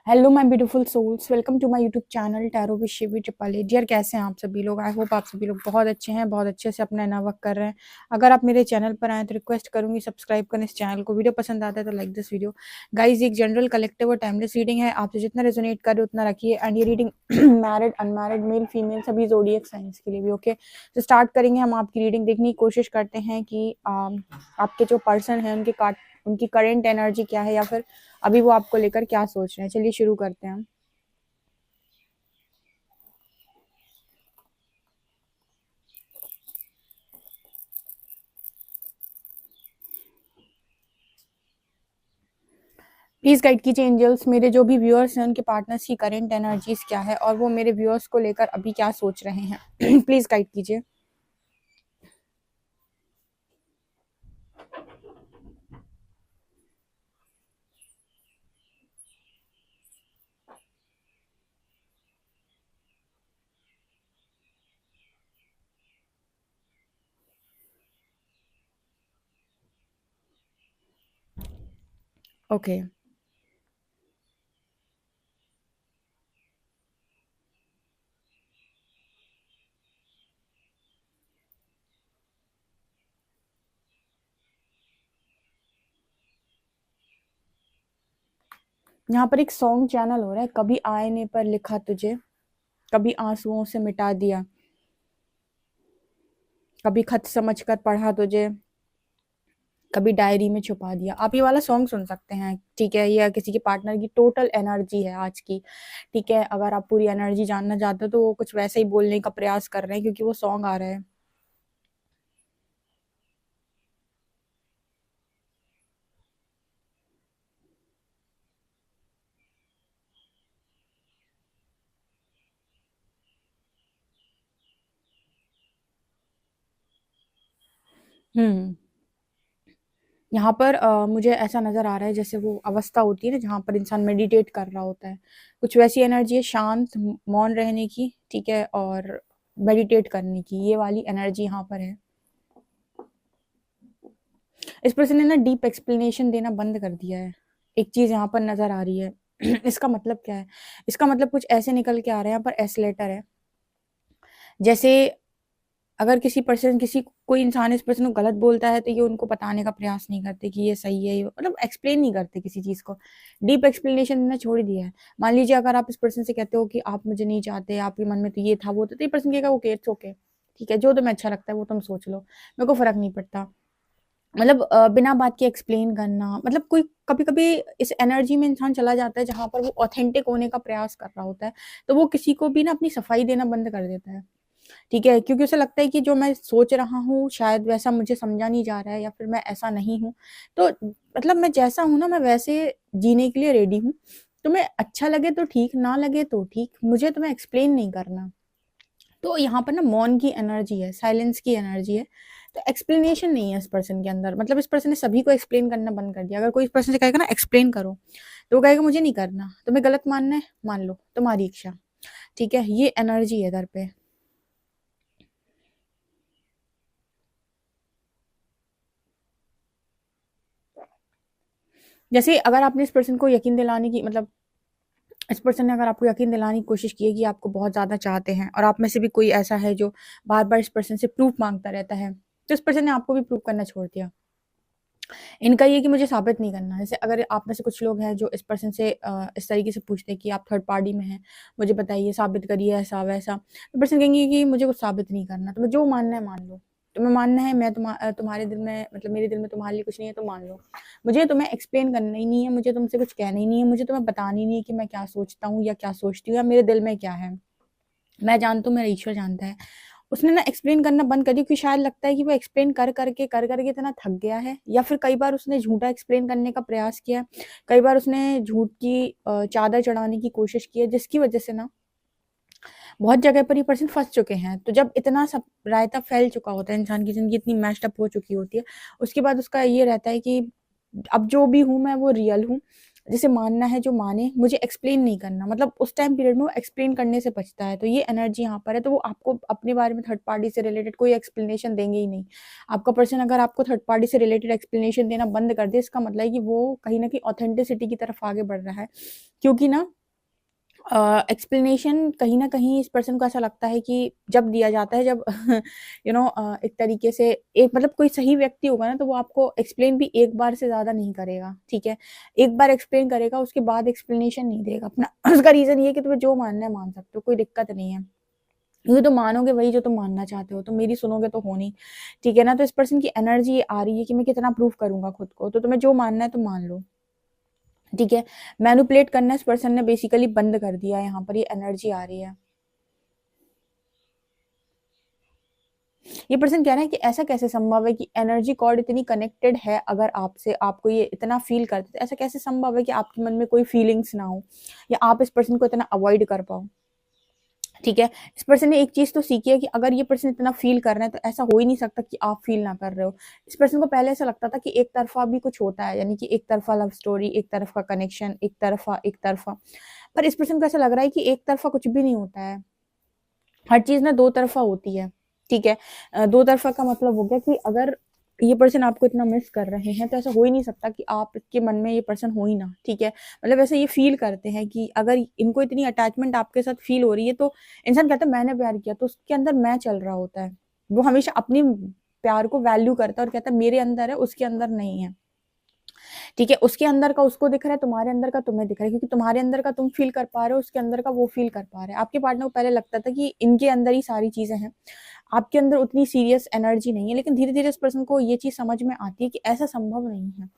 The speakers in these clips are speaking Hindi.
Hello my beautiful souls, welcome to my YouTube channel tarot with Shivi triple A. Dear, कैसे हैं आप सभी लोग? आई होप आप सभी लोग बहुत अच्छे हैं, बहुत अच्छे से अपना इना वर्क कर रहे हैं। अगर आप मेरे चैनल पर आए तो रिक्वेस्ट करूंगी सब्सक्राइब करें इस चैनल को। वीडियो पसंद आता है तो लाइक दिस वीडियो। गाइज, एक जनरल कलेक्टिव और टाइमलेस रीडिंग है, आपसे जितना रेजोनेट करे उतना रखिए। एंड ये reading married, unmarried, male, female सभी जोडिएक साइंस के लिए भी ओके। तो स्टार्ट करेंगे हम आपकी रीडिंग। देखने की कोशिश करते हैं कि आपके जो पर्सन है उनकी करेंट एनर्जी क्या है, या फिर अभी वो आपको लेकर क्या सोच रहे हैं। चलिए शुरू करते हैं हम। प्लीज गाइड कीजिए एंजल्स, मेरे जो भी व्यूअर्स हैं उनके पार्टनर्स की करेंट एनर्जीज क्या है और वो मेरे व्यूअर्स को लेकर अभी क्या सोच रहे हैं। प्लीज गाइड कीजिए। ओके, यहाँ पर एक सॉन्ग चैनल हो रहा है। कभी आईने पर लिखा तुझे, कभी आंसुओं से मिटा दिया, कभी खत समझकर पढ़ा तुझे, कभी डायरी में छुपा दिया। आप ये वाला सॉन्ग सुन सकते हैं, ठीक है। ये किसी के पार्टनर की टोटल एनर्जी है आज की, ठीक है। अगर आप पूरी एनर्जी जानना चाहते हो तो वो कुछ वैसे ही बोलने का प्रयास कर रहे हैं क्योंकि वो सॉन्ग आ रहा है। हम्म यहाँ पर मुझे ऐसा नजर आ रहा है जैसे वो अवस्था होती है ना जहाँ पर इंसान मेडिटेट कर रहा होता है। कुछ वैसी एनर्जी है, शांत मौन रहने की, ठीक है, और मेडिटेट करने की। ये वाली एनर्जी यहाँ पर है। इस पर्सन ने ना डीप एक्सप्लेनेशन देना बंद कर दिया है। एक चीज यहाँ पर नजर आ रही है। इसका मतलब क्या है? इसका मतलब कुछ ऐसे निकल के आ रहे हैं। यहाँ पर एस लेटर है। जैसे अगर किसी कोई इंसान इस पर्सन को गलत बोलता है तो ये उनको बताने का प्रयास नहीं करते कि ये सही है, मतलब एक्सप्लेन नहीं करते किसी चीज को। डीप एक्सप्लेनेशन देना छोड़ दिया है। मान लीजिए अगर आप इस पर्सन से कहते हो कि आप मुझे नहीं चाहते, आपके मन में तो ये था वो था, तो ये पर्सन कहेगा ओके, इट्स ओके, ठीक है, जो तुम्हें अच्छा लगता है वो तुम सोच लो, मेरे को फर्क नहीं पड़ता। मतलब बिना बात के एक्सप्लेन करना, मतलब कोई कभी कभी इस एनर्जी में इंसान चला जाता है जहां पर वो ऑथेंटिक होने का प्रयास कर रहा होता है, तो वो किसी को भी ना अपनी सफाई देना बंद कर देता है, ठीक है, क्योंकि उसे लगता है कि जो मैं सोच रहा हूँ शायद वैसा मुझे समझा नहीं जा रहा है, या फिर मैं ऐसा नहीं हूँ। तो मतलब मैं जैसा हूँ ना, मैं वैसे जीने के लिए रेडी हूँ। तुम्हें अच्छा लगे तो ठीक, ना लगे तो ठीक, मुझे तुम्हें एक्सप्लेन नहीं करना। तो यहाँ पर ना मौन की एनर्जी है, साइलेंस की एनर्जी है। तो एक्सप्लेनेशन नहीं है इस पर्सन के अंदर। मतलब इस पर्सन ने सभी को एक्सप्लेन करना बंद कर दिया। अगर कोई इस पर्सन से कहेगा ना एक्सप्लेन करो, तो वो कहेगा मुझे नहीं करना, तुम्हें गलत मानना है मान लो, तुम्हारी इच्छा, ठीक है। ये एनर्जी है इधर पे। जैसे अगर आपने इस पर्सन को यकीन दिलाने की, मतलब इस पर्सन ने अगर आपको यकीन दिलाने की कोशिश की है कि आपको बहुत ज़्यादा चाहते हैं, और आप में से भी कोई ऐसा है जो बार बार इस पर्सन से प्रूफ मांगता रहता है, तो इस पर्सन ने आपको भी प्रूफ करना छोड़ दिया। इनका ये कि मुझे साबित नहीं करना। जैसे अगर आप में से कुछ लोग हैं जो इस पर्सन से इस तरीके से पूछते हैं कि आप थर्ड पार्टी में हैं, मुझे बताइए, साबित करिए ऐसा वैसा, तो पर्सन कहेंगे कि मुझे कुछ साबित नहीं करना, तुम्हें जो मानना है मान लो। तुम्हें मानना है मैं तुम्हारे दिल में, मतलब मेरे दिल में तुम्हारे लिए कुछ नहीं है तो मान लो। मुझे तुम्हें एक्सप्लेन करना ही नहीं है, मुझे तुमसे कुछ कहना ही नहीं है, मुझे तुम्हें बताना ही नहीं है कि मैं क्या सोचता हूँ या क्या सोचती हूँ या मेरे दिल में क्या है। मैं जानता हूँ, मेरा ईश्वर जानता है। उसने ना एक्सप्लेन करना बंद कर दिया क्योंकि शायद लगता है कि वो एक्सप्लेन कर करके इतना थक गया है, या फिर कई बार उसने झूठा एक्सप्लेन करने का प्रयास किया। कई बार उसने झूठ की चादर चढ़ाने की कोशिश की है, जिसकी वजह से ना बहुत जगह पर ये पर्सन फंस चुके हैं। तो जब इतना सब रायता फैल चुका होता है, इंसान की जिंदगी इतनी मैश्ड अप हो चुकी होती है, उसके बाद उसका ये रहता है कि अब जो भी हूँ मैं वो रियल हूँ। जिसे मानना है जो माने, मुझे एक्सप्लेन नहीं करना, मतलब उस टाइम पीरियड में वो एक्सप्लेन करने से बचता है। तो ये एनर्जी यहाँ पर है, तो वो आपको अपने बारे में थर्ड पार्टी से रिलेटेड कोई एक्सप्लेनेशन देंगे ही नहीं। आपका पर्सन अगर आपको थर्ड पार्टी से रिलेटेड एक्सप्लेनेशन देना बंद कर दे, इसका मतलब है कि वो कहीं न कहीं ऑथेंटिसिटी की तरफ आगे बढ़ रहा है। क्योंकि ना एक्सप्लेनेशन कहीं न कहीं इस पर्सन को ऐसा लगता है कि जब दिया जाता है, जब एक तरीके से एक मतलब कोई सही व्यक्ति होगा ना, तो वो आपको एक्सप्लेन भी एक बार से ज़्यादा नहीं करेगा, ठीक है? एक बार एक्सप्लेन करेगा, उसके बाद एक्सप्लेनेशन नहीं देगा अपना। उसका रीज़न ये है कि तुम्हें जो मानना है मान सकते हो, कोई दिक्कत नहीं है। क्योंकि तुम मानोगे वही जो तुम मानना चाहते हो, तुम मेरी सुनोगे तो हो नहीं, ठीक है ना? तो इस पर्सन की एनर्जी ये आ रही है कि मैं कितना प्रूव करूँगा खुद को, तो तुम्हें जो मानना है तुम मान लो। ठीक है, मैनिपुलेट करना इस पर्सन ने बेसिकली बंद कर दिया है, यहाँ पर ये एनर्जी आ रही है। ये पर्सन कह रहा है कि ऐसा कैसे संभव है कि एनर्जी कॉर्ड इतनी कनेक्टेड है, अगर आपसे, आपको ये इतना फील करते, तो ऐसा कैसे संभव है कि आपके मन में कोई फीलिंग्स ना हो, या आप इस पर्सन को इतना अवॉइड कर पाओ। ठीक है, इस पर्सन ने एक चीज तो सीखी है कि अगर ये पर्सन इतना फील कर रहे हैं, तो ऐसा हो ही नहीं सकता कि आप फील ना कर रहे हो। इस पर्सन को पहले ऐसा लगता था कि एक तरफा भी कुछ होता है, यानी कि एक तरफा लव स्टोरी, एक तरफ का कनेक्शन, एक तरफा। पर इस पर्सन को ऐसा लग रहा है कि एक तरफा कुछ भी नहीं होता है, हर चीज ना दो तरफा होती है। ठीक है, दो तरफा का मतलब हो गया कि अगर ये पर्सन आपको इतना मिस कर रहे हैं, तो ऐसा हो ही नहीं सकता कि आपके मन में ये पर्सन हो ही ना। ठीक है, मतलब ऐसे ये फील करते हैं कि अगर इनको इतनी अटैचमेंट आपके साथ फील हो रही है, तो इंसान कहता है मैंने प्यार किया, तो उसके अंदर मैं चल रहा होता है। वो हमेशा अपनी प्यार को वैल्यू करता है और कहता है मेरे अंदर है, उसके अंदर नहीं है। ठीक है, उसके अंदर का उसको दिख रहा है, तुम्हारे अंदर का तुम्हें दिख रहा है, क्योंकि तुम्हारे अंदर का तुम फील कर पा रहे हो, उसके अंदर का वो फील कर पा रहे हैं। आपके पार्टनर को पहले लगता था कि इनके अंदर ही सारी चीजें हैं, आपके अंदर उतनी सीरियस एनर्जी नहीं है, लेकिन धीरे धीरे इस पर्सन को ये चीज समझ में आती है कि ऐसा संभव नहीं है।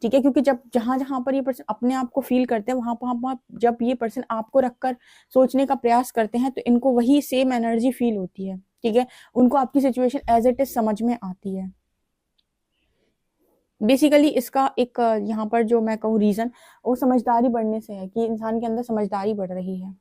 ठीक है, क्योंकि जब जहां जहां पर ये पर्सन अपने आप को फील करते हैं, वहां जब ये पर्सन आपको रखकर सोचने का प्रयास करते हैं, तो इनको वही सेम एनर्जी फील होती है। ठीक है, उनको आपकी सिचुएशन एज इट इज समझ में आती है। बेसिकली इसका एक यहाँ पर जो मैं कहूँ रीजन, वो समझदारी बढ़ने से है, कि इंसान के अंदर समझदारी बढ़ रही है।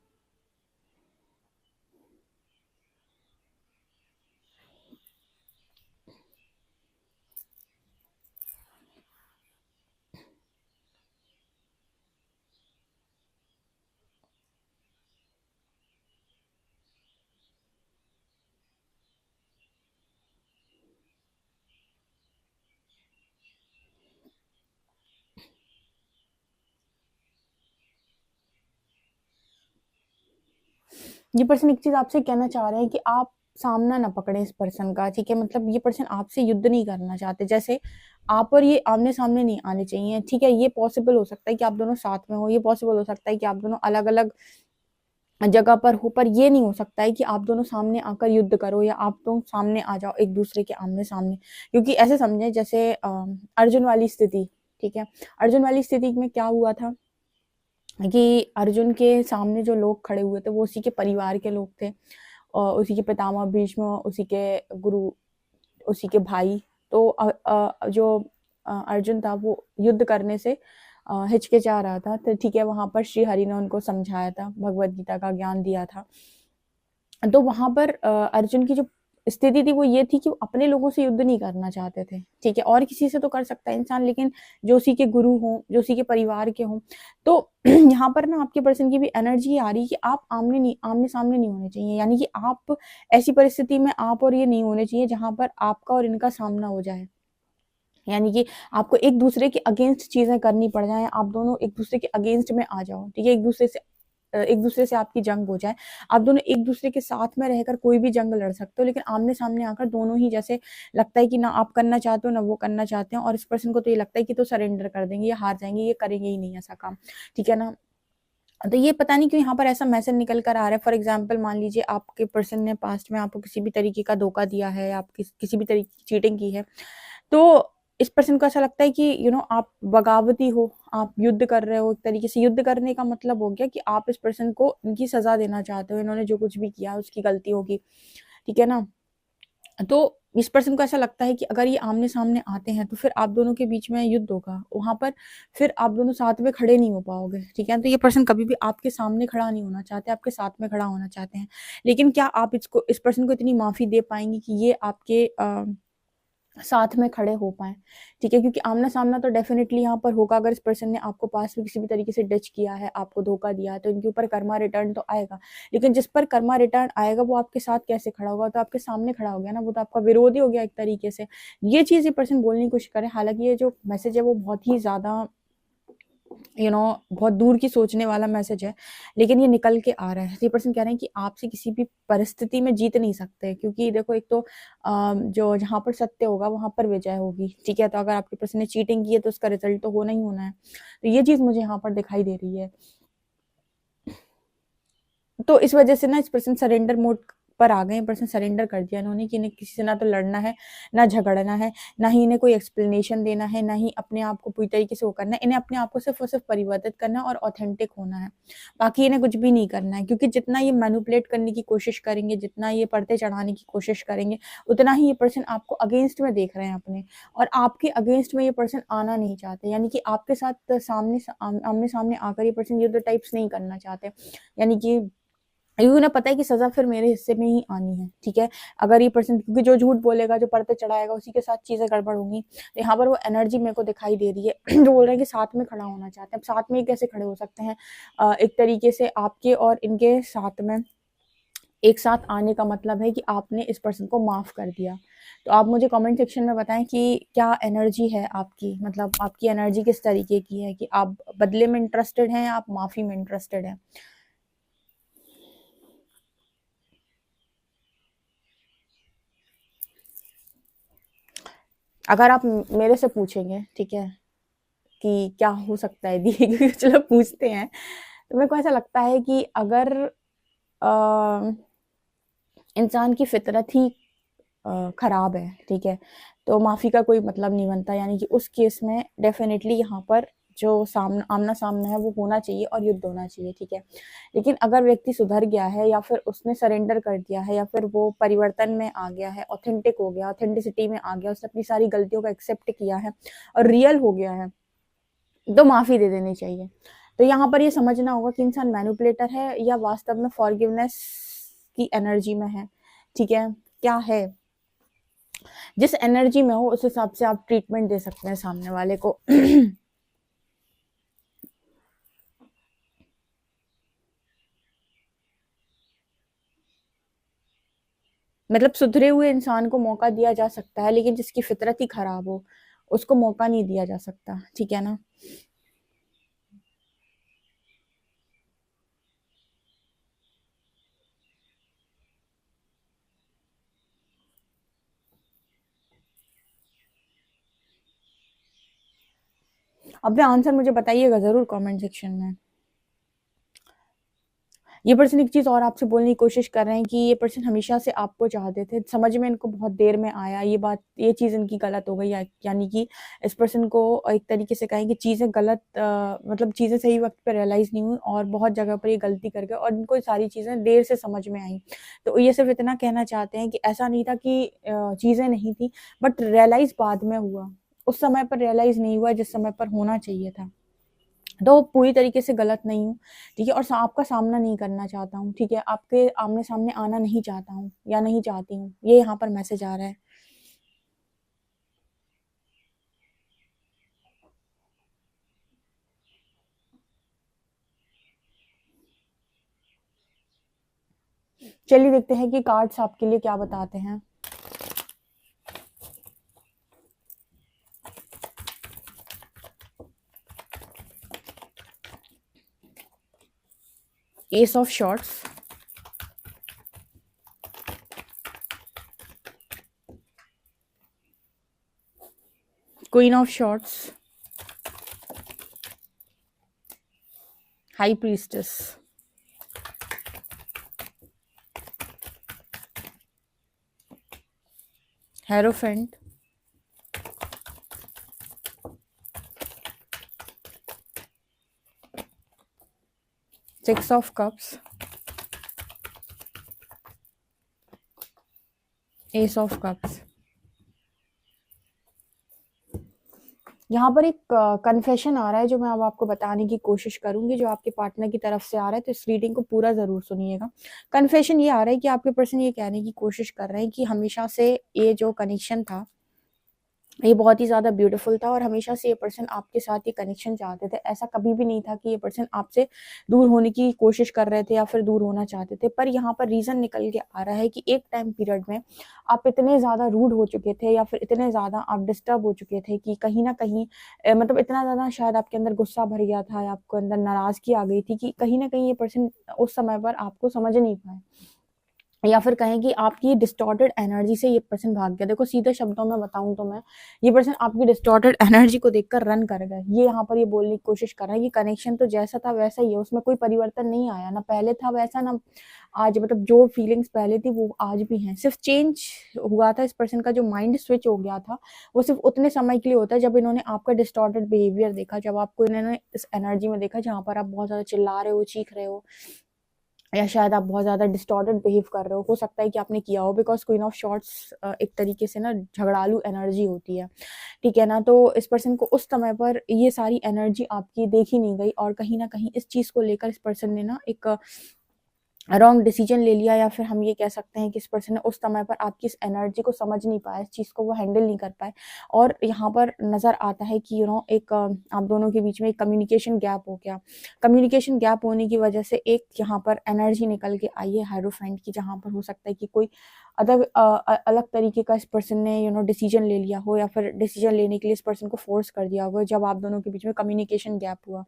ये पर्सन एक चीज आपसे कहना चाह रहे हैं कि आप सामना ना पकड़े इस पर्सन का। ठीक है, मतलब ये पर्सन आपसे युद्ध नहीं करना चाहते, जैसे आप और ये आमने सामने नहीं आने चाहिए। ठीक है, ये पॉसिबल हो सकता है कि आप दोनों साथ में हो, ये पॉसिबल हो सकता है कि आप दोनों अलग अलग जगह पर हो, पर ये नहीं हो सकता है कि आप दोनों सामने आकर युद्ध करो, या आप दोनों सामने आ जाओ एक दूसरे के आमने सामने। क्योंकि ऐसे समझे जैसे अर्जुन वाली स्थिति। ठीक है, अर्जुन वाली स्थिति में क्या हुआ था कि अर्जुन के सामने जो लोग खड़े हुए थे, वो उसी के परिवार के लोग थे, और उसी के पितामह भीष्म, उसी के गुरु, उसी के भाई। तो जो अर्जुन था, वो युद्ध करने से हिचकिचा रहा था। तो ठीक है, वहां पर श्री हरि ने उनको समझाया था, भगवत गीता का ज्ञान दिया था। तो वहां पर अर्जुन की जो स्थिति थी, वो ये थी कि वो अपने लोगों से युद्ध नहीं करना चाहते थे। ठीक है, और किसी से तो कर सकता है इंसान, लेकिन जो उसी के गुरु हों, जो उसी के परिवार के हों। तो यहाँ पर ना आपके पर्सन की भी एनर्जी आ रही है कि आप आमने सामने नहीं होने चाहिए, यानी कि आप ऐसी परिस्थिति में आप और ये नहीं होने चाहिए जहां पर आपका और इनका सामना हो जाए, यानी कि आपको एक दूसरे के अगेंस्ट चीजें करनी पड़ जाए, आप दोनों एक दूसरे के अगेंस्ट में आ जाओ। ठीक है, एक दूसरे से आपकी जंग हो जाए। आप दोनों एक दूसरे के साथ में रहकर कोई भी जंग लड़ सकते हो, लेकिन आमने सामने आकर दोनों ही जैसे लगता है कि ना आप करना चाहते हो ना वो करना चाहते हैं, और इस पर्सन को तो ये लगता है कि तो सरेंडर कर देंगे, ये हार जाएंगे, ये करेंगे ही नहीं ऐसा काम। ठीक है ना, तो ये पता नहीं क्यों यहाँ पर ऐसा मैसेज निकल कर आ रहा है। फॉर एग्जाम्पल, मान लीजिए आपके पर्सन ने पास्ट में आपको किसी भी तरीके का धोखा दिया है, आप किसी भी तरीके की चीटिंग की है, तो इस पर्सन को ऐसा लगता है कि आप बगावती हो, आप युद्ध कर रहे हो। एक तरीके से युद्ध करने का मतलब हो गया कि आप इस पर्सन को इनकी सजा देना चाहते हो, इन्होंने जो कुछ भी किया उसकी गलती होगी। ठीक है ना, तो इस पर्सन को ऐसा लगता है कि अगर ये आमने सामने आते हैं, तो फिर आप दोनों के बीच में युद्ध होगा, वहां पर फिर आप दोनों साथ में खड़े नहीं हो पाओगे। ठीक है, तो ये पर्सन कभी भी आपके सामने खड़ा नहीं होना चाहते, आपके साथ में खड़ा होना चाहते हैं। लेकिन क्या आप इस पर्सन को इतनी माफी दे पाएंगे कि ये आपके साथ में खड़े हो पाएँ, ठीक है? क्योंकि आमना-सामना तो डेफ़िनेटली यहाँ पर होगा। अगर इस पर्सन ने आपको पास्ट में किसी भी तरीके से डिच किया है, आपको धोखा दिया है, तो इनके ऊपर कर्मा रिटर्न तो आएगा। लेकिन जिस पर कर्मा रिटर्न आएगा, वो आपके साथ कैसे खड़ा होगा? तो आपके सामने खड़ा हो गया ना, वो तो आपका विरोधी हो गया एक तरीके से। ये चीज़ ये पर्सन बोलने की कोशिश कर रहे हैं, हालाँकि ये जो मैसेज है वो बहुत ही ज़्यादा बहुत दूर की सोचने वाला मैसेज है, लेकिन ये निकल के आ रहा है। ये पर्सन कह रहे हैं कि आपसे किसी भी परिस्थिति में जीत नहीं सकते, क्योंकि देखो एक तो जो जहाँ पर सत्य होगा वहाँ पर विजय होगी, ठीक है? तो अगर आपके पर्सन ने चीटिंग की है तो उसका रिजल्ट तो होना ही होना है। तो ये चीज़ मुझे यहाँ पर दिखाई दे रही है। तो इस वजह से ना इस पर्सन सरेंडर मोड पर आ गए हैं। पर्सन सरेंडर कर दिया इन्होंने कि इन्हें किसी से ना तो लड़ना है, ना झगड़ना है, ना ही इन्हें कोई एक्सप्लेनेशन देना है, ना ही अपने आप को पूरी तरीके से वो करना है। इन्हें अपने आप को सिर्फ़ और सिर्फ़ परिवर्तित करना है और ऑथेंटिक होना है। बाकी इन्हें कुछ भी नहीं करना है, क्योंकि जितना ये मैनिपुलेट करने की कोशिश करेंगे, जितना ये पर्दे चढ़ाने की कोशिश करेंगे, उतना ही ये पर्सन आपको अगेंस्ट में देख रहे हैं अपने, और आपके अगेंस्ट में ये पर्सन आना नहीं चाहते। यानी कि आपके साथ आमने-सामने आकर ये पर्सन युद्ध टाइप्स नहीं करना चाहते। यानी कि क्योंकि उन्हें पता है कि सज़ा फिर मेरे हिस्से में ही आनी है, ठीक है? अगर ये पर्सन, क्योंकि जो झूठ बोलेगा, जो पर्दे चढ़ाएगा, उसी के साथ चीज़ें गड़बड़ होंगी। तो यहाँ पर वो एनर्जी मेरे को दिखाई दे रही है। जो बोल रहे हैं कि साथ में खड़ा होना चाहते हैं। अब साथ में ये कैसे खड़े हो सकते हैं? एक तरीके से आपके और इनके साथ में एक साथ आने का मतलब है कि आपने इस पर्सन को माफ़ कर दिया। तो आप मुझे कमेंट सेक्शन में बताएँ कि क्या एनर्जी है आपकी? मतलब आपकी एनर्जी किस तरीके की है कि आप बदले में इंटरेस्टेड हैं या आप माफ़ी में इंटरेस्टेड हैं? अगर आप मेरे से पूछेंगे, ठीक है, कि क्या हो सकता है दी क्योंकि चलो पूछते हैं, तो मेरे को ऐसा लगता है कि अगर अ, इंसान की फितरत ही खराब है, ठीक है, तो माफ़ी का कोई मतलब नहीं बनता। यानी कि उस केस में डेफ़िनेटली यहाँ पर जो आमना-सामना है वो होना चाहिए और युद्ध होना चाहिए, ठीक है। लेकिन अगर व्यक्ति सुधर गया है या फिर उसने सरेंडर कर दिया है या फिर वो परिवर्तन में आ गया है, ऑथेंटिक हो गया, ऑथेंटिसिटी में आ गया, उसने अपनी सारी गलतियों को एक्सेप्ट किया है और रियल हो गया है, तो माफ़ी दे देनी चाहिए। तो यहाँ पर ये समझना होगा कि इंसान मैनिपुलेटर है या वास्तव में फॉरगिवनेस की एनर्जी में है, ठीक है? क्या है? जिस एनर्जी में हो उस हिसाब से आप ट्रीटमेंट दे सकते हैं सामने वाले को। मतलब सुधरे हुए इंसान को मौका दिया जा सकता है, लेकिन जिसकी फितरत ही खराब हो, उसको मौका नहीं दिया जा सकता, ठीक है ना? अपने आंसर मुझे बताइएगा ज़रूर कमेंट सेक्शन में। ये पर्सन एक चीज़ और आपसे बोलने की कोशिश कर रहे हैं कि ये पर्सन हमेशा से आपको चाहते थे, समझ में इनको बहुत देर में आया ये चीज़ इनकी गलत हो गई, यानी कि इस पर्सन को एक तरीके से कहें कि चीज़ें गलत मतलब चीज़ें सही वक़्त पे रियलाइज़ नहीं हुई और बहुत जगह पर ये गलती कर गए और इनको ये सारी चीज़ें देर से समझ में आई। तो ये सिर्फ़ इतना कहना चाहते हैं कि ऐसा नहीं था कि चीज़ें नहीं थी, बट रियलाइज़ बाद में हुआ। उस समय पर रियलाइज़ नहीं हुआ जिस समय पर होना चाहिए था। तो पूरी तरीके से गलत नहीं हूँ, ठीक है? और आपका सामना नहीं करना चाहता हूँ, ठीक है? आपके आमने-सामने आना नहीं चाहता हूँ या नहीं चाहती हूँ, ये यहाँ पर मैसेज आ रहा है। चलिए देखते हैं कि कार्ड्स आपके लिए क्या बताते हैं। S of shorts, queen of shorts, high priestess, hierophant, six of cups, S of cups. यहाँ पर एक कन्फेशन आ रहा है जो मैं अब आपको बताने की कोशिश करूँगी, जो आपके पार्टनर की तरफ से आ रहा है, तो इस रीडिंग को पूरा ज़रूर सुनिएगा। कन्फेशन ये आ रहा है कि आपके पर्सन ये कहने की कोशिश कर रहे हैं कि हमेशा से ये जो कनेक्शन था, ये बहुत ही ज़्यादा ब्यूटीफुल था और हमेशा से ये पर्सन आपके साथ ये कनेक्शन चाहते थे। ऐसा कभी भी नहीं था कि ये पर्सन आपसे दूर होने की कोशिश कर रहे थे या फिर दूर होना चाहते थे। पर यहाँ पर रीज़न निकल के आ रहा है कि एक टाइम पीरियड में आप इतने ज़्यादा रूड हो चुके थे या फिर इतने ज़्यादा आप डिस्टर्ब हो चुके थे कि कहीं न कहीं मतलब इतना ज़्यादा शायद आपके अंदर गुस्सा भर गया था या आपके अंदर नाराज़गी आ गई थी कि कहीं न कहीं ये पर्सन उस समय पर आपको समझ नहीं पाए। या फिर कहें कि आपकी डिस्टॉर्टेड एनर्जी से ये पर्सन भाग गया। देखो सीधे शब्दों में बताऊँ तो मैं, ये पर्सन आपकी डिस्टॉर्टेड एनर्जी को देखकर रन कर गए। ये यहाँ पर ये बोलने की कोशिश कर रहा है कि कनेक्शन तो जैसा था वैसा ही है, उसमें कोई परिवर्तन नहीं आया, ना पहले था वैसा ना आज, मतलब जो फीलिंग्स पहले थी वो आज भी हैं। सिर्फ चेंज हुआ था, इस पर्सन का जो माइंड स्विच हो गया था, वो सिर्फ उतने समय के लिए होता है जब इन्होंने आपका डिस्टॉर्टेड बिहेवियर देखा, जब आपको इन्होंने इस एनर्जी में देखा जहाँ पर आप बहुत ज़्यादा चिल्ला रहे हो, चीख रहे हो या शायद आप बहुत ज़्यादा डिस्टॉर्टेड बिहेव कर रहे हो सकता है कि आपने किया हो, बिकॉज़ क्वीन ऑफ शॉर्ट्स एक तरीके से ना झगड़ालू एनर्जी होती है, ठीक है ना? तो इस पर्सन को उस समय पर ये सारी एनर्जी आपकी देखी नहीं गई और कहीं न कहीं इस चीज़ को लेकर इस पर्सन ने ना एक रॉन्ग डिसीजन ले लिया, या फिर हम ये कह सकते हैं कि इस पर्सन ने उस समय पर आपकी इस एनर्जी को समझ नहीं पाया, इस चीज़ को वो हैंडल नहीं कर पाए और यहाँ पर नज़र आता है कि एक आप दोनों के बीच में एक कम्युनिकेशन गैप हो गया। कम्युनिकेशन गैप होने की वजह से एक यहाँ पर एनर्जी निकल के आई है हायरोफेंट की, जहाँ पर हो सकता है कि कोई अलग तरीके का इस पर्सन ने डिसीजन ले लिया हो या फिर डिसीजन लेने के लिए इस पर्सन को फोर्स कर दिया होगा जब आप दोनों के बीच में कम्युनिकेशन गैप हुआ।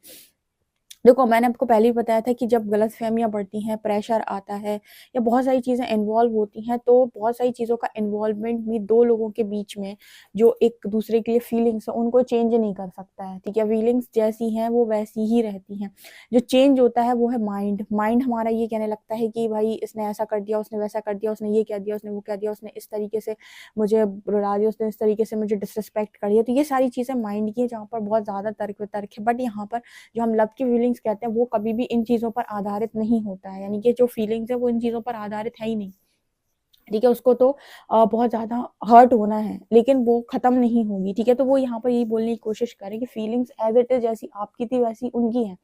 देखो, मैंने आपको पहले ही बताया था कि जब गलतफ़हमियाँ बढ़ती हैं, प्रेशर आता है या बहुत सारी चीज़ें इन्वॉल्व होती हैं, तो बहुत सारी चीज़ों का इन्वॉल्वमेंट भी 2 लोगों के बीच में जो एक-दूसरे के लिए फीलिंग्स हैं, उनको चेंज नहीं कर सकता है, ठीक है? फीलिंग्स जैसी हैं, वो वैसी ही रहती हैं। जो चेंज होता है, वो है माइंड। माइंड हमारा ये कहने लगता है कि भई इसने ऐसा कर दिया, उसने वैसा कर दिया, उसने ये कह दिया, उसने वो कह दिया, उसने इस तरीके से मुझे रुला दिया, उसने इस तरीके से मुझे डिसरिस्पेक्ट कर दिया। तो ये सारी चीज़ें माइंड की हैं, जहाँ पर बहुत ज़्यादा तर्क-वितर्क है। बट यहाँ पर जो हम लव की फीलिंग्स कहते हैं वो कभी भी इन चीज़ों पर आधारित नहीं होता है, यानी कि जो फीलिंग्स है वो इन चीज़ों पर आधारित है ही नहीं। ठीक है, उसको तो बहुत ज़्यादा हर्ट होना है, लेकिन वो ख़त्म नहीं होगी, ठीक है? तो वो यहाँ पर यही बोलने की कोशिश कर रहे हैं कि फीलिंग्स एज़ इट इज़ जैसी आपकी थी वैसी उनकी हैं।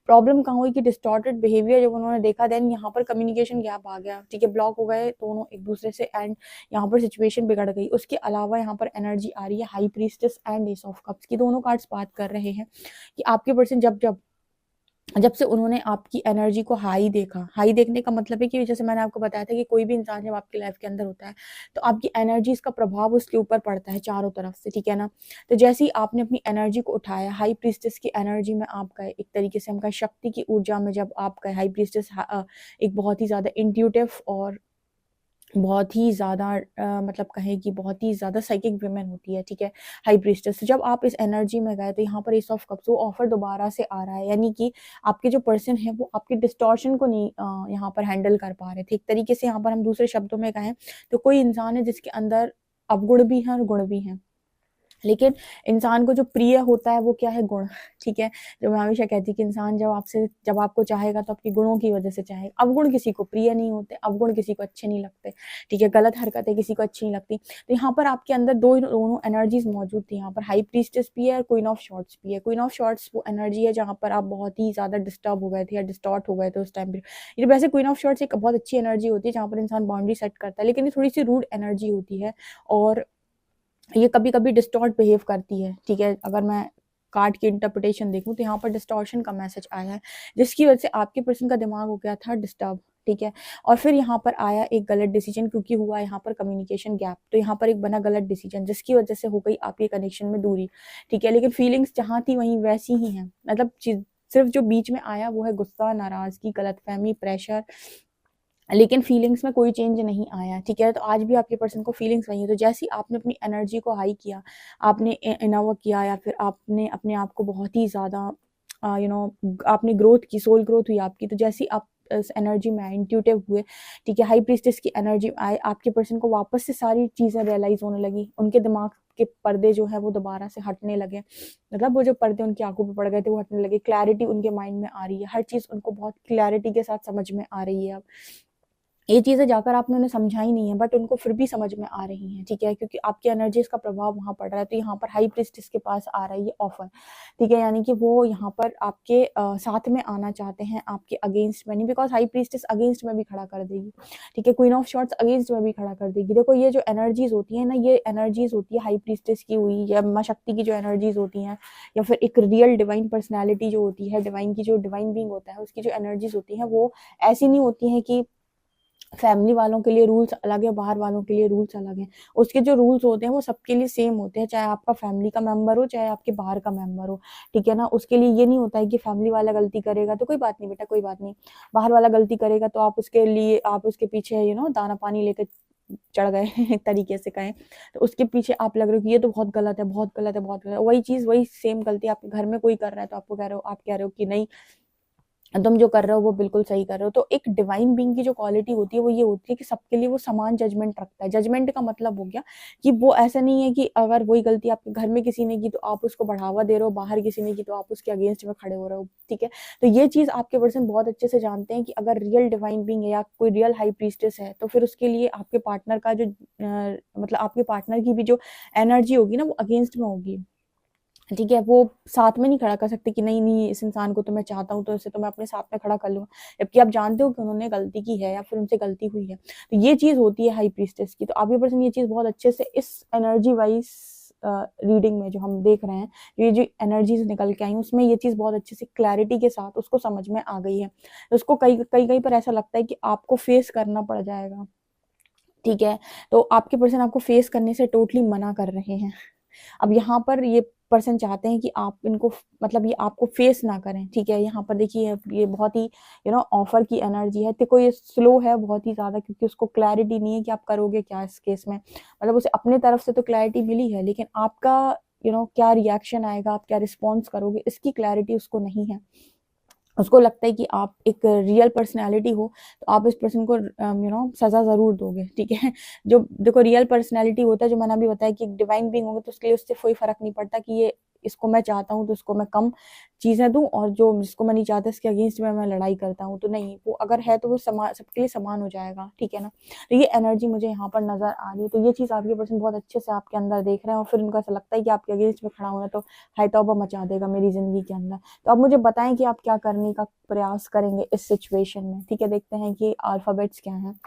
प्रॉब्लम कहाँ हुई कि डिस्टॉर्टेड बिहेवियर जब उन्होंने देखा, देन यहाँ पर कम्युनिकेशन गैप आ गया, ठीक है? ब्लॉक हो गए दोनों एक-दूसरे से एंड यहाँ पर सिचुएशन बिगड़ गई। उसके अलावा यहाँ पर एनर्जी आ रही है high priestess and S of cups की, दोनों कार्ड्स बात कर रहे हैं कि आपके पर्सन जब जब से उन्होंने आपकी एनर्जी को हाई देखा, हाई देखने का मतलब है कि जैसे मैंने आपको बताया था कि कोई भी इंसान जब आपकी लाइफ के अंदर होता है, तो आपकी एनर्जीज़ का प्रभाव उसके ऊपर पड़ता है चारों तरफ से, ठीक है ना? तो जैसे ही आपने अपनी एनर्जी को उठाया, हाई प्रीस्टेस की एनर्जी में आप गए, एक तरीके से हम कहें शक्ति की ऊर्जा में जब आप गए, हाई प्रीस्टेस एक बहुत ही ज़्यादा इंट्यूटिव और बहुत ही ज़्यादा मतलब कहें कि बहुत ही ज़्यादा साइकिक वुमन होती है, ठीक है? High priestess. तो जब आप इस एनर्जी में गए, तो यहाँ पर एस ऑफ कप्स वो ऑफ़र दोबारा से आ रहा है, यानी कि आपके जो पर्सन है वो आपके डिस्टॉर्शन को नहीं यहाँ पर हैंडल कर पा रहे थे। एक तरीके से यहाँ पर हम दूसरे शब्दों में कहें, तो कोई इंसान है जिसके अंदर अवगुण भी हैं और गुण भी हैं। लेकिन इंसान को जो प्रिय होता है वो क्या है? गुण, ठीक है? जो मैं हमेशा कहती हूँ कि इंसान जब आपको चाहेगा तो आपके गुणों की वज़ह से चाहेगा। अवगुण किसी को प्रिय नहीं होते, अवगुण किसी को अच्छे नहीं लगते, ठीक है? गलत हरकतें किसी को अच्छी नहीं लगती। तो यहाँ पर आपके अंदर दोनों एनर्जीज़ मौजूद थी, यहाँ पर हाई प्रीस्टेस भी है और क्वीन ऑफ शॉर्ट्स भी है। क्वीन ऑफ शॉर्ट्स वो एनर्जी है जहाँ पर आप बहुत ही ज़्यादा डिस्टर्ब हो गए थे या डिस्टॉर्ट हो गए थे उस टाइम पे। ये वैसे क्वीन ऑफ शॉर्ट्स एक बहुत अच्छी एनर्जी होती है जहाँ पर इंसान बाउंड्री सेट करता है, लेकिन ये थोड़ी-सी रूड एनर्जी होती है और ये कभी-कभी डिस्टॉर्ट बिहेव करती है, ठीक है? अगर मैं कार्ड की इंटरप्रिटेशन देखूँ तो यहाँ पर डिस्टॉर्शन का मैसेज आया है, जिसकी वजह से आपके पर्सन का दिमाग हो गया था डिस्टर्ब, ठीक है? और फिर यहाँ पर आया एक गलत डिसीजन क्योंकि हुआ यहाँ पर कम्युनिकेशन गैप, तो यहाँ पर एक बना गलत डिसीजन जिसकी वजह से हो गई आपके कनेक्शन में दूरी, ठीक है? लेकिन फीलिंग्स जहाँ थी वहीं वैसी ही हैं, मतलब चीज़ सिर्फ़ जो बीच में आया वो है गुस्सा, नाराज़गी, गलतफ़हमी, प्रेशर, लेकिन फीलिंग्स में कोई चेंज नहीं आया, ठीक है? तो आज भी आपके पर्सन को फीलिंग्स वही है, तो जैसे ही आपने अपनी एनर्जी को हाई किया, आपने इनोवा किया या फिर आपने अपने आप को बहुत ही ज़्यादा आपने ग्रोथ की, सोल ग्रोथ हुई आपकी, तो जैसे ही आप इस एनर्जी में आए, इंट्यूटिव हुए, ठीक है? हाई प्रीस्टेस की एनर्जी में आए, आपके पर्सन को वापस से सारी चीज़ें रियलाइज़ होने लगी, उनके दिमाग के पर्दे जो है वो दोबारा से हटने लगे, मतलब वो जो पर्दे उनकी आँखों पे पड़ गए थे वो हटने लगे, क्लैरिटी उनके माइंड में आ रही है, हर चीज़ उनको बहुत क्लैरिटी के साथ समझ में आ रही है अब। ये चीज़ें जाकर आपने उन्हें समझाई नहीं है, बट उनको फिर भी समझ में आ रही हैं, ठीक है, क्योंकि आपकी एनर्जीज का प्रभाव वहाँ पड़ रहा है। तो यहाँ पर हाई प्रीस्टेस के पास आ रहा है ये ऑफर, ठीक है, यानी कि वो यहाँ पर आपके साथ में आना चाहते हैं, आपके अगेंस्ट में नहीं, बिकॉज हाई प्रीस्टेस अगेंस्ट में भी खड़ा कर देगी, ठीक है, क्वीन ऑफ शॉर्ट्स अगेंस्ट में भी खड़ा कर देगी। देखो ये जो एनर्जीज होती है ना, ये एनर्जीज होती है हाई प्रीस्टेस की हुई या माँ शक्ति की जो एनर्जीज होती हैं, या फिर एक रियल डिवाइन पर्सनैलिटी जो होती है, डिवाइन की जो डिवाइन बींग होता है, उसकी जो एनर्जीज होती हैं वो ऐसी नहीं होती हैं कि फैमिली वालों के लिए रूल्स अलग है, बाहर वालों के लिए रूल्स अलग हैं। उसके जो रूल्स होते हैं वो सबके लिए सेम होते हैं, चाहे आपका फैमिली का मेंबर हो, चाहे आपके बाहर का मेंबर हो, ठीक है ना। उसके लिए ये नहीं होता है कि फैमिली वाला गलती करेगा तो कोई बात नहीं बेटा, कोई बात नहीं, बाहर वाला गलती करेगा तो आप उसके लिए, आप उसके पीछे दाना पानी लेकर चढ़ गए एक तरीके से कहें तो उसके पीछे आप लग रहे हो कि ये तो बहुत गलत है, बहुत गलत है, बहुत गलत है। वही चीज, वही सेम गलती आपके घर में कोई कर रहा है तो आपको कह रहे हो, आप कह रहे हो कि नहीं, तुम जो कर रहे हो वो बिल्कुल सही कर रहे हो। तो एक डिवाइन बीइंग की जो क्वालिटी होती है वो ये होती है कि सबके लिए वो समान जजमेंट रखता है। जजमेंट का मतलब हो गया कि वो ऐसा नहीं है कि अगर वही गलती आपके घर में किसी ने की तो आप उसको बढ़ावा दे रहे हो, बाहर किसी ने की तो आप उसके अगेंस्ट में खड़े हो रहे हो, ठीक है। तो ये चीज आपके पर्सन बहुत अच्छे से जानते हैं कि अगर रियल डिवाइन बीइंग है या कोई रियल हाई प्रीस्टेस है तो फिर उसके लिए आपके पार्टनर का जो मतलब आपके पार्टनर की भी जो एनर्जी होगी ना वो अगेंस्ट में होगी, ठीक है। वो साथ में नहीं खड़ा कर सकते कि नहीं नहीं इस इंसान को तो मैं चाहता हूँ तो इसे तो मैं अपने साथ में खड़ा कर लूंगा, जबकि आप जानते हो कि उन्होंने गलती की है या फिर उनसे गलती हुई है। तो ये चीज होती है हाई प्रीस्टेस की। तो आपके पर्सन ये चीज बहुत अच्छे से इस एनर्जी वाइज रीडिंग में जो हम देख रहे हैं, ये जो एनर्जीज निकल के आई उसमें ये चीज बहुत अच्छे से क्लैरिटी के साथ उसको समझ में आ गई है। उसको कई कई कई पर ऐसा लगता है कि आपको फेस करना पड़ जाएगा, ठीक है। तो आपके पर्सन आपको फेस करने से टोटली मना कर रहे हैं। अब यहाँ पर ये पर्सन चाहते हैं कि आप इनको मतलब ये आपको फेस ना करें, ठीक है। यहाँ पर देखिए ये बहुत ही ऑफर की एनर्जी है। देखो ये स्लो है बहुत ही ज्यादा, क्योंकि उसको क्लैरिटी नहीं है कि आप करोगे क्या इस केस में। मतलब उसे अपने तरफ से तो क्लैरिटी मिली है, लेकिन आपका क्या रिएक्शन आएगा, आप क्या रिस्पॉन्स करोगे, इसकी क्लैरिटी उसको नहीं है। उसको लगता है कि आप एक रियल पर्सनैलिटी हो तो आप इस पर्सन को सजा जरूर दोगे, ठीक है। जो देखो रियल पर्सनैलिटी होता है, जो मैंने अभी बताया कि एक डिवाइन बीइंग होगा तो उसके लिए उससे कोई फर्क नहीं पड़ता कि ये इसको मैं चाहता हूँ तो इसको मैं कम चीजें दूं, और जो जिसको मैं नहीं चाहता इसके अगेंस्ट में मैं लड़ाई करता हूँ, तो नहीं, वो अगर है तो वो समान, सबके लिए समान हो जाएगा, ठीक है ना। तो ये एनर्जी मुझे यहाँ पर नजर आ रही है। तो ये चीज आपके पर्सन बहुत अच्छे से आपके अंदर देख रहे हैं, और फिर उनको ऐसा लगता है कि आपके अगेंस्ट में खड़ा होना तो हाय तौबा मचा देगा मेरी जिंदगी के अंदर। तो आप मुझे बताएं कि आप क्या करने का प्रयास करेंगे इस सिचुएशन में, ठीक है। देखते हैं कि अल्फाबेट्स क्या हैं।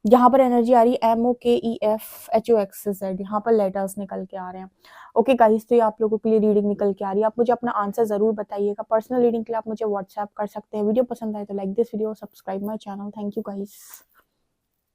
यहाँ पर एनर्जी आ रही है MOKEFHOXZ, यहाँ पर लेटर्स निकल के आ रहे हैं। ओके गाइस, तो ये आप लोगों के लिए रीडिंग निकल के आ रही है। आप मुझे अपना आंसर जरूर बताइएगा। पर्सनल रीडिंग के लिए आप मुझे व्हाट्सएप कर सकते हैं। वीडियो पसंद आए तो like this video, subscribe my channel. Thank you guys.